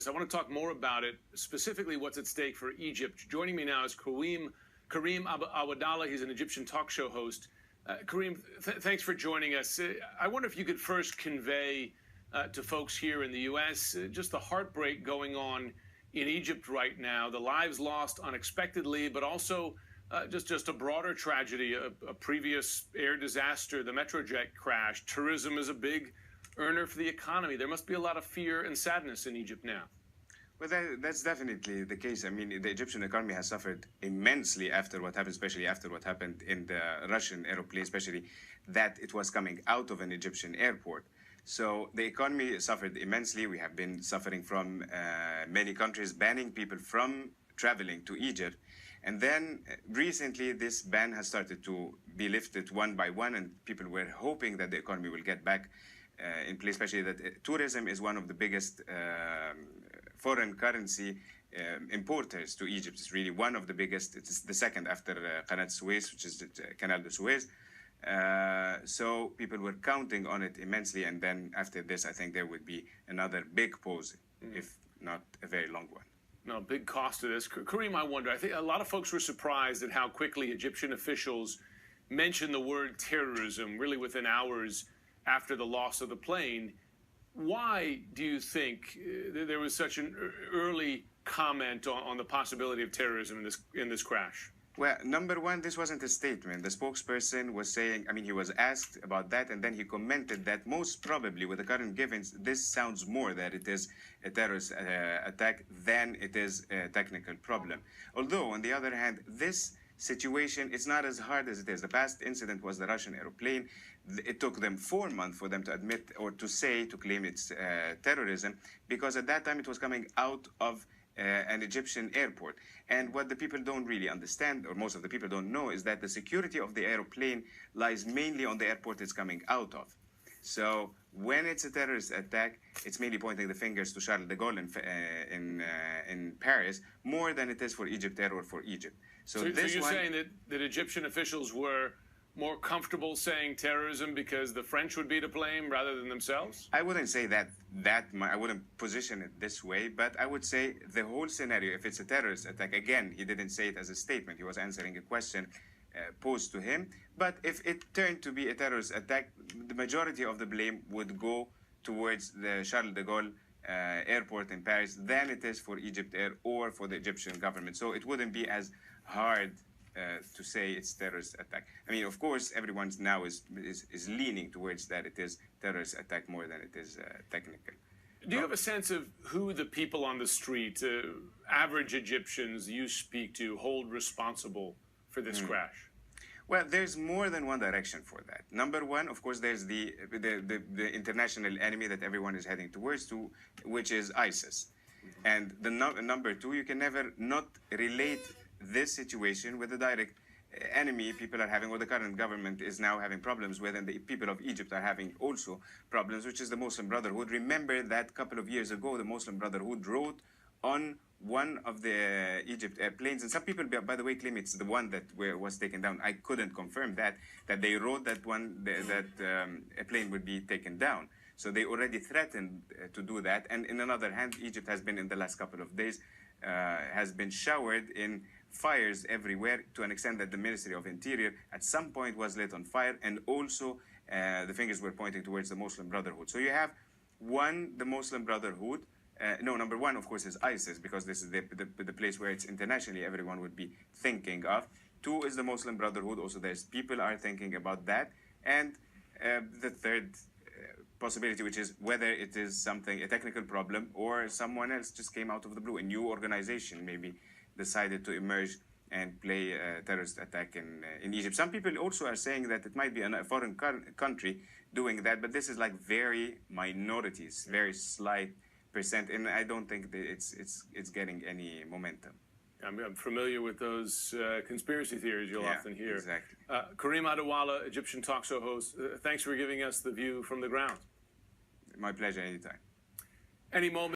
I want to talk more about it, specifically what's at stake for Egypt. Joining me now is Kareem Awadalla. He's an Egyptian talk show host. Kareem, thanks for joining us. I wonder if you could first convey to folks here in the U.S. Just the heartbreak going on in Egypt right now, the lives lost unexpectedly, but also just a broader tragedy, a previous air disaster, the Metrojet crash. Tourism is a big earner for the economy. There must be a lot of fear and sadness in Egypt now. Well, that's definitely the case. I mean, the Egyptian economy has suffered immensely after what happened, especially after what happened in the Russian aeroplane, especially that it was coming out of an Egyptian airport. So the economy suffered immensely. We have been suffering from many countries banning people from traveling to Egypt. And then recently, this ban has started to be lifted one by one, and people were hoping that the economy will get back in place, especially that tourism is one of the biggest foreign currency importers to Egypt. It's really one of the biggest. It's the second after Canal Suez, which is the Canal de Suez. So people were counting on it immensely, and then after this, I think there would be another big pause, if not a very long one. No, big cost to this. Kareem, I wonder, I think a lot of folks were surprised at how quickly Egyptian officials mentioned the word terrorism, really within hours after the loss of the plane. Why do you think there was such an early comment on the possibility of terrorism in this crash? Well, number one, this wasn't a statement. The spokesperson was saying, he was asked about that, and then he commented that most probably with the current givens, this sounds more that it is a terrorist attack than it is a technical problem. Although, on the other hand, this situation is not as hard as it is. The past incident was the Russian aeroplane. It took them 4 months for them to admit or to claim it's terrorism, because at that time it was coming out of an Egyptian airport. And what the people don't really understand, or most of the people don't know, is that the security of the aeroplane lies mainly on the airport it's coming out of. So when it's a terrorist attack, it's mainly pointing the fingers to Charles de Gaulle in Paris, more than it is for EgyptAir or for Egypt. So you're saying that Egyptian officials were more comfortable saying terrorism because the French would be to blame rather than themselves? I wouldn't say that I wouldn't position it this way, but I would say the whole scenario, if it's a terrorist attack, again, he didn't say it as a statement. He was answering a question posed to him. But if it turned to be a terrorist attack, the majority of the blame would go towards the Charles de Gaulle airport in Paris than it is for EgyptAir or for the Egyptian government. So it wouldn't be as hard to say it's terrorist attack. Of course, everyone now is leaning towards that it is terrorist attack more than it is technical. Do you have a sense of who the people on the street, average Egyptians you speak to, hold responsible for this crash? Well, there's more than one direction for that. Number one, of course, there's the international enemy that everyone is heading towards, which is ISIS. And the number two, you can never not relate this situation with the direct enemy people are having, or the current government is now having problems with, and the people of Egypt are having also problems, which is the Muslim Brotherhood. Remember that a couple of years ago, the Muslim Brotherhood wrote on one of the Egypt airplanes, and some people, by the way, claim it's the one that was taken down. I couldn't confirm that they wrote that a plane would be taken down. So they already threatened to do that. And in another hand, Egypt has been, in the last couple of days, has been showered in fires everywhere, to an extent that the Ministry of Interior at some point was lit on fire, and also the fingers were pointing towards the Muslim Brotherhood. So you have the Muslim Brotherhood. Number one, of course, is ISIS, because this is the place where it's internationally everyone would be thinking of. Two is the Muslim Brotherhood. Also, there's people are thinking about that. And the third possibility, which is whether it is a technical problem, or someone else just came out of the blue, a new organization maybe decided to emerge and play a terrorist attack in Egypt. Some people also are saying that it might be a foreign country doing that, but this is like very minorities, very slight percent, and I don't think that it's getting any momentum. I'm familiar with those conspiracy theories you'll often hear. Exactly. Kareem Awadalla, Egyptian talk show host, thanks for giving us the view from the ground. My pleasure, anytime. Any moment.